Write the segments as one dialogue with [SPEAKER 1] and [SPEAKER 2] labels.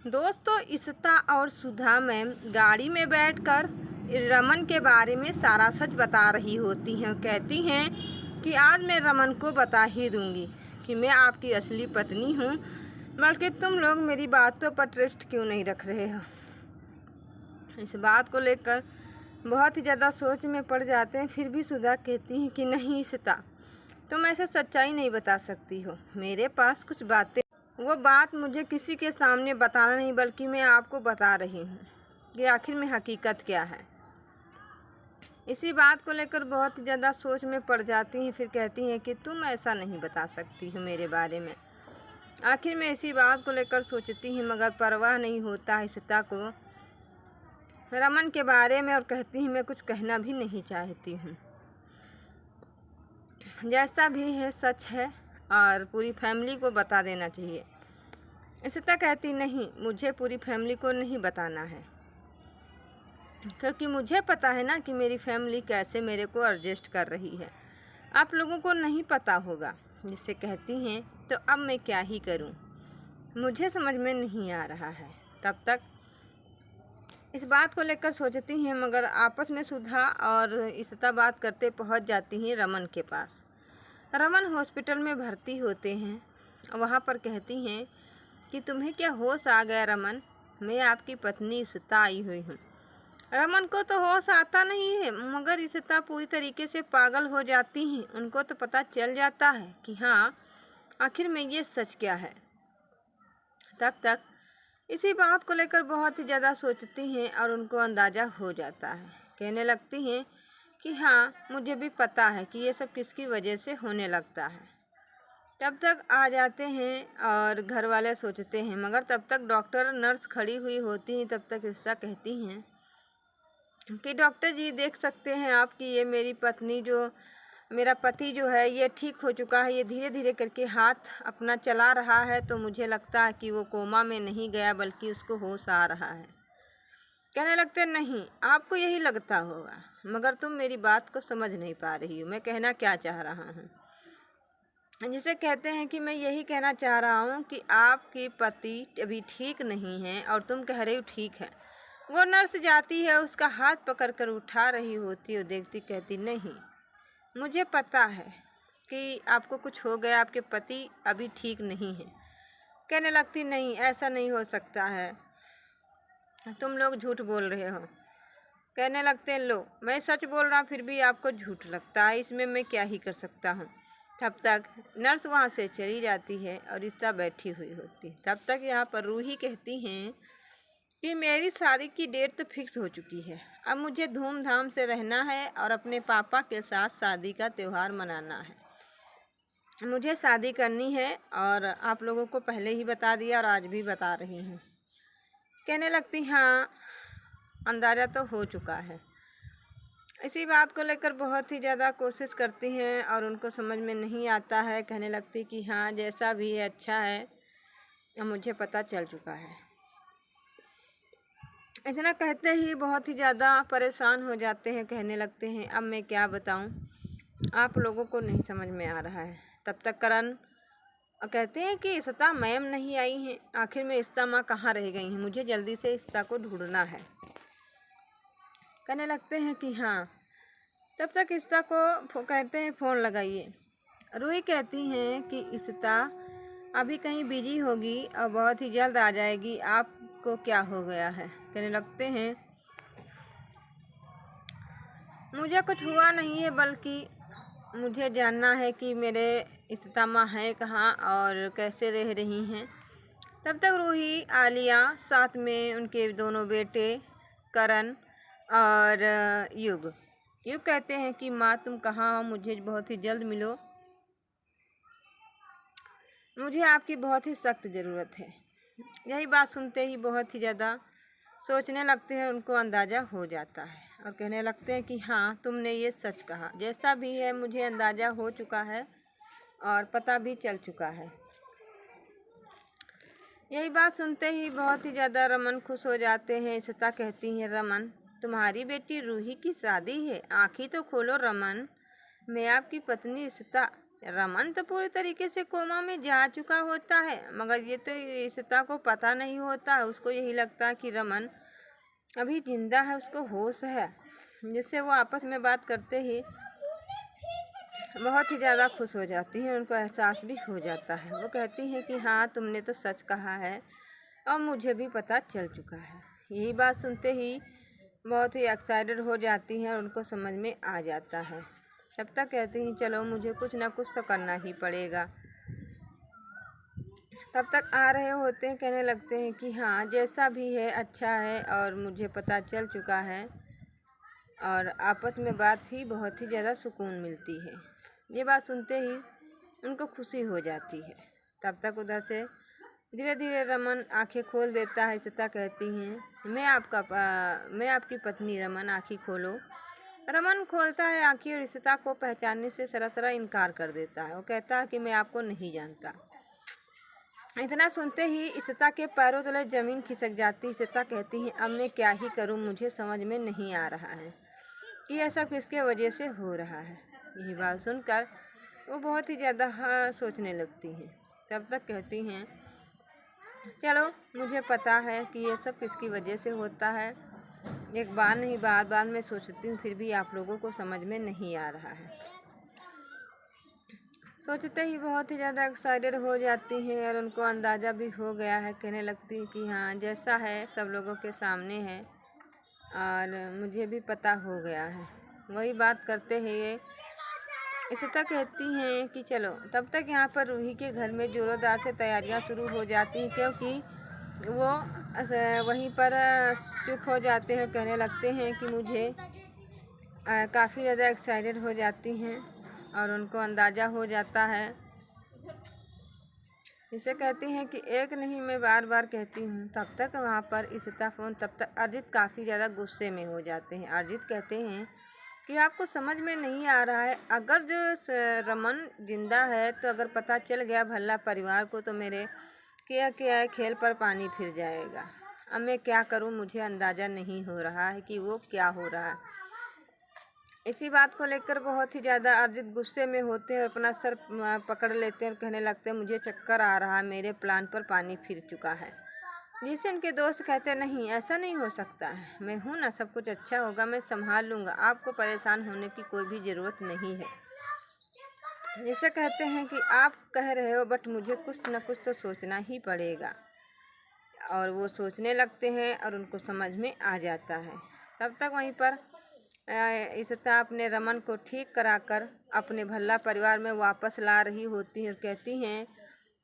[SPEAKER 1] दोस्तों, इशिता और सुधा मैम गाड़ी में बैठकर रमन के बारे में सारा सच बता रही होती हैं। कहती हैं कि आज मैं रमन को बता ही दूंगी कि मैं आपकी असली पत्नी हूँ, बल्कि तुम लोग मेरी बातों पर ट्रस्ट क्यों नहीं रख रहे हो। इस बात को लेकर बहुत ही ज़्यादा सोच में पड़ जाते हैं। फिर भी सुधा कहती हैं कि नहीं इशिता, तुम ऐसे सच्चाई नहीं बता सकती हो। मेरे पास कुछ बातें, वो बात मुझे किसी के सामने बताना नहीं, बल्कि मैं आपको बता रही हूँ कि आखिर में हकीकत क्या है। इसी बात को लेकर बहुत ज़्यादा सोच में पड़ जाती हैं। फिर कहती हैं कि तुम ऐसा नहीं बता सकती हो मेरे बारे में। आखिर में इसी बात को लेकर सोचती हैं, मगर परवाह नहीं होता है इशिता को रमन के बारे में, और कहती हैं मैं कुछ कहना भी नहीं चाहती हूँ। जैसा भी है सच है और पूरी फैमिली को बता देना चाहिए। इशिता कहती नहीं, मुझे पूरी फैमिली को नहीं बताना है, क्योंकि मुझे पता है ना कि मेरी फैमिली कैसे मेरे को एडजस्ट कर रही है। आप लोगों को नहीं पता होगा। जिससे कहती हैं तो अब मैं क्या ही करूं, मुझे समझ में नहीं आ रहा है। तब तक इस बात को लेकर सोचती हैं, मगर आपस में सुधा और इशिता बात करते पहुंच जाती हैं रमन के पास। रमन हॉस्पिटल में भर्ती होते हैं। वहां पर कहती हैं कि तुम्हें क्या होश आ गया रमन, मैं आपकी पत्नी इशिता आई हुई हूँ। रमन को तो होश आता नहीं है, मगर इशिता पूरी तरीके से पागल हो जाती हैं। उनको तो पता चल जाता है कि हाँ, आखिर में ये सच क्या है। तब तक इसी बात को लेकर बहुत ही ज़्यादा सोचती हैं और उनको अंदाज़ा हो जाता है। कहने लगती हैं कि हाँ, मुझे भी पता है कि ये सब किसकी वजह से होने लगता है। तब तक आ जाते हैं और घर वाले सोचते हैं, मगर तब तक डॉक्टर नर्स खड़ी हुई होती हैं। तब तक इशिता कहती हैं कि डॉक्टर जी, देख सकते हैं आप कि ये मेरी पत्नी मेरा पति जो है ये ठीक हो चुका है। ये धीरे धीरे करके हाथ अपना चला रहा है, तो मुझे लगता है कि वो कोमा में नहीं गया, बल्कि उसको होश आ रहा है। कहने लगते नहीं, आपको यही लगता होगा, मगर तुम मेरी बात को समझ नहीं पा रही हो, मैं कहना क्या चाह रहा हूँ। जिसे कहते हैं कि मैं यही कहना चाह रहा हूँ कि आपके पति अभी ठीक नहीं हैं और तुम कह रही हो ठीक है। वो नर्स जाती है, उसका हाथ पकड़कर उठा रही होती है, देखती कहती नहीं, मुझे पता है कि आपको कुछ हो गया, आपके पति अभी ठीक नहीं है। कहने लगती नहीं, ऐसा नहीं हो सकता है, तुम लोग झूठ बोल रहे हो। कहने लगते हैं लो, मैं सच बोल रहा हूँ फिर भी आपको झूठ लगता है, इसमें मैं क्या ही कर सकता हूँ। तब तक नर्स वहाँ से चली जाती है और इशिता बैठी हुई होती है। तब तक यहाँ पर रूही कहती हैं कि मेरी शादी की डेट तो फिक्स हो चुकी है, अब मुझे धूमधाम से रहना है और अपने पापा के साथ शादी का त्यौहार मनाना है। मुझे शादी करनी है और आप लोगों को पहले ही बता दिया और आज भी बता रही हूँ। कहने लगती हाँ, अंदाज़ा तो हो चुका है। इसी बात को लेकर बहुत ही ज़्यादा कोशिश करती हैं और उनको समझ में नहीं आता है। कहने लगती कि हाँ, जैसा भी है अच्छा है, अब मुझे पता चल चुका है। इतना कहते ही बहुत ही ज़्यादा परेशान हो जाते हैं। कहने लगते हैं अब मैं क्या बताऊं, आप लोगों को नहीं समझ में आ रहा है। तब तक करण कहते हैं कि इशिता मैम नहीं आई हैं, आखिर में इशिता माँ कहाँ रह गई हैं, मुझे जल्दी से इशिता को ढूंढना है। कहने लगते हैं कि हाँ। तब तक इशिता को कहते हैं फ़ोन लगाइए। रूही कहती हैं कि इशिता अभी कहीं बिजी होगी और बहुत ही जल्द आ जाएगी, आपको क्या हो गया है। कहने लगते हैं मुझे कुछ हुआ नहीं है, बल्कि मुझे जानना है कि मेरे इशिता माँ हैं कहाँ और कैसे रह रही हैं। तब तक रूही, आलिया, साथ में उनके दोनों बेटे करण और युग कहते हैं कि माँ तुम कहाँ हो, मुझे बहुत ही जल्द मिलो, मुझे आपकी बहुत ही सख्त ज़रूरत है। यही बात सुनते ही बहुत ही ज़्यादा सोचने लगते हैं, उनको अंदाज़ा हो जाता है और कहने लगते हैं कि हाँ, तुमने ये सच कहा, जैसा भी है मुझे अंदाज़ा हो चुका है और पता भी चल चुका है। यही बात सुनते ही बहुत ही ज़्यादा रमन खुश हो जाते हैं। इशिता कहती हैं रमन, तुम्हारी बेटी रूही की शादी है, आँखें तो खोलो रमन, मैं आपकी पत्नी इशिता। रमन तो पूरी तरीके से कोमा में जा चुका होता है, मगर ये तो ईशिता को पता नहीं होता है। उसको यही लगता है कि रमन अभी जिंदा है, उसको होश है, जिससे वो आपस में बात करते ही बहुत ही ज़्यादा खुश हो जाती हैं। उनको एहसास भी हो जाता है। वो कहती हैं कि हाँ, तुमने तो सच कहा है और मुझे भी पता चल चुका है। यही बात सुनते ही बहुत ही एक्साइटेड हो जाती हैं और उनको समझ में आ जाता है। तब तक कहती हैं चलो मुझे कुछ ना कुछ तो करना ही पड़ेगा। तब तक आ रहे होते हैं, कहने लगते हैं कि हाँ, जैसा भी है अच्छा है और मुझे पता चल चुका है। और आपस में बात ही बहुत ही ज़्यादा सुकून मिलती है। ये बात सुनते ही उनको खुशी हो जाती है। तब तक उधर से धीरे धीरे रमन आंखें खोल देता है। ईशिता कहती हैं मैं आपकी पत्नी रमन, आंखें खोलो। रमन खोलता है आंखें और ईशिता को पहचानने से सरासर इनकार कर देता है। वो कहता है कि मैं आपको नहीं जानता। इतना सुनते ही ईशिता के पैरों तले जमीन खिसक जाती। ईशिता कहती है अब मैं क्या ही करूं, मुझे समझ में नहीं आ रहा है कि यह सब किसके वजह से हो रहा है। यही बात सुनकर वो बहुत ही ज़्यादा सोचने लगती हैं। तब तक कहती हैं चलो मुझे पता है कि ये सब किसकी वजह से होता है। एक बार नहीं बार बार मैं सोचती हूँ, फिर भी आप लोगों को समझ में नहीं आ रहा है। सोचते ही बहुत ही ज़्यादा एक्साइटेड हो जाती हैं और उनको अंदाज़ा भी हो गया है। कहने लगती हैं कि हाँ, जैसा है सब लोगों के सामने है और मुझे भी पता हो गया है। वही बात करते हुए ईशिता कहती हैं कि चलो। तब तक यहाँ पर रूही के घर में ज़ोरोदार से तैयारियाँ शुरू हो जाती हैं, क्योंकि वो वहीं पर चुप हो जाते हैं। कहने लगते हैं कि मुझे काफ़ी ज़्यादा एक्साइटेड हो जाती हैं और उनको अंदाज़ा हो जाता है। इसे कहती हैं कि एक नहीं मैं बार बार कहती हूँ। तब तक वहाँ पर ईशिता तब तक अरिजीत काफ़ी ज़्यादा गुस्से में हो जाते हैं। अरिजीत कहते हैं कि आपको समझ में नहीं आ रहा है, अगर जो रमन जिंदा है तो अगर पता चल गया भल्ला परिवार को तो मेरे क्या खेल पर पानी फिर जाएगा। अब मैं क्या करूं, मुझे अंदाज़ा नहीं हो रहा है कि वो क्या हो रहा है। इसी बात को लेकर बहुत ही ज़्यादा अरिजीत गुस्से में होते हैं, अपना सर पकड़ लेते हैं और कहने लगते हैं मुझे चक्कर आ रहा है, मेरे प्लान पर पानी फिर चुका है। जिससे उनके दोस्त कहते नहीं, ऐसा नहीं हो सकता है, मैं हूँ ना, सब कुछ अच्छा होगा, मैं संभाल लूँगा, आपको परेशान होने की कोई भी ज़रूरत नहीं है। जिसे कहते हैं कि आप कह रहे हो बट मुझे कुछ न कुछ तो सोचना ही पड़ेगा। और वो सोचने लगते हैं और उनको समझ में आ जाता है। तब तक वहीं पर ईशिता अपने रमन को ठीक कराकर अपने भल्ला परिवार में वापस ला रही होती है और कहती हैं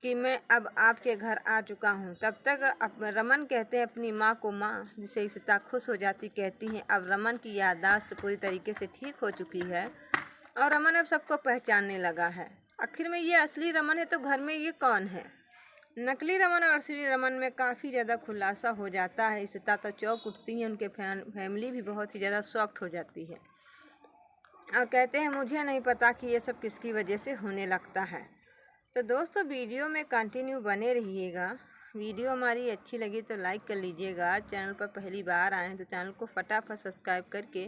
[SPEAKER 1] कि मैं अब आपके घर आ चुका हूँ। तब तक रमन कहते हैं अपनी माँ को माँ, जिससे ईशिता खुश हो जाती। कहती हैं अब रमन की याददाश्त पूरी तरीके से ठीक हो चुकी है और रमन अब सबको पहचानने लगा है। आखिर में ये असली रमन है तो घर में ये कौन है। नकली रमन और असली रमन में काफ़ी ज़्यादा खुलासा हो जाता है। ईशिता तो चौंक उठती है, उनके फैमिली भी बहुत ही ज़्यादा शॉक्ड हो जाती है और कहते हैं मुझे नहीं पता कि ये सब किसकी वजह से होने लगता है। तो दोस्तों वीडियो में कंटिन्यू बने रहिएगा। वीडियो हमारी अच्छी लगी तो लाइक कर लीजिएगा। चैनल पर पहली बार आए हैं तो चैनल को फटाफट सब्सक्राइब करके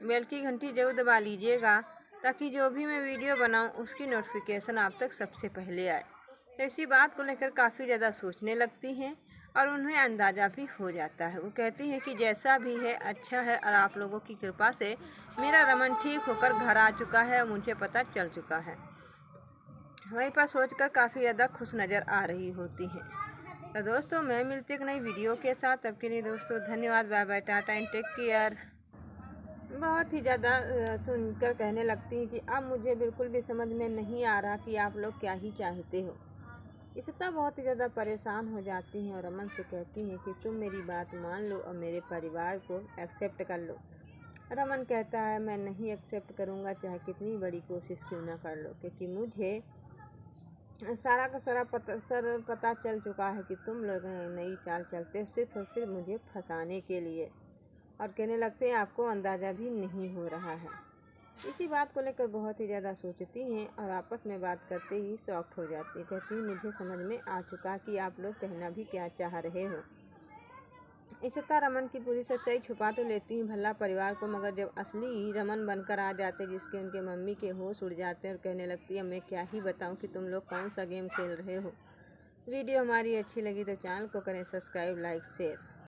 [SPEAKER 1] बेल की घंटी जरूर दबा लीजिएगा, ताकि जो भी मैं वीडियो बनाऊं उसकी नोटिफिकेशन आप तक सबसे पहले आए। तो इसी बात को लेकर काफ़ी ज़्यादा सोचने लगती हैं और उन्हें अंदाज़ा भी हो जाता है। वो कहती हैं कि जैसा भी है अच्छा है और आप लोगों की कृपा से मेरा रमन ठीक होकर घर आ चुका है और मुझे पता चल चुका है। वहीं पर सोचकर काफ़ी ज़्यादा खुश नज़र आ रही होती हैं। तो दोस्तों मैं मिलती एक नई वीडियो के साथ, तब के लिए दोस्तों धन्यवाद, bye bye, tata and take care. बहुत ही ज़्यादा सुनकर कहने लगती हैं कि अब मुझे बिल्कुल भी समझ में नहीं आ रहा कि आप लोग क्या ही चाहते हो। ईशिता बहुत ही ज़्यादा परेशान हो जाती हैं और रमन से कहती हैं कि तुम मेरी बात मान लो और मेरे परिवार को एक्सेप्ट कर लो। रमन कहता है मैं नहीं एक्सेप्ट करूँगा, चाहे कितनी बड़ी कोशिश क्यों ना कर लो, क्योंकि मुझे सारा का सारा पता चल चुका है कि तुम लोग नई चाल चलते हो सिर्फ और सिर्फ मुझे फंसाने के लिए। और कहने लगते हैं आपको अंदाज़ा भी नहीं हो रहा है। इसी बात को लेकर बहुत ही ज़्यादा सोचती हैं और आपस में बात करते ही शॉक्ड हो जाती हैं। कहती हैं मुझे समझ में आ चुका कि आप लोग कहना भी क्या चाह रहे हो। इशिका रमन की पूरी सच्चाई छुपा तो लेती हैं भला परिवार को, मगर जब असली रमन बनकर आ जाते जिसके उनके मम्मी के होश उड़ जाते हैं और कहने लगती है मैं क्या ही बताऊं कि तुम लोग कौन सा गेम खेल रहे हो। वीडियो हमारी अच्छी लगी तो चैनल को करें सब्सक्राइब, लाइक, शेयर।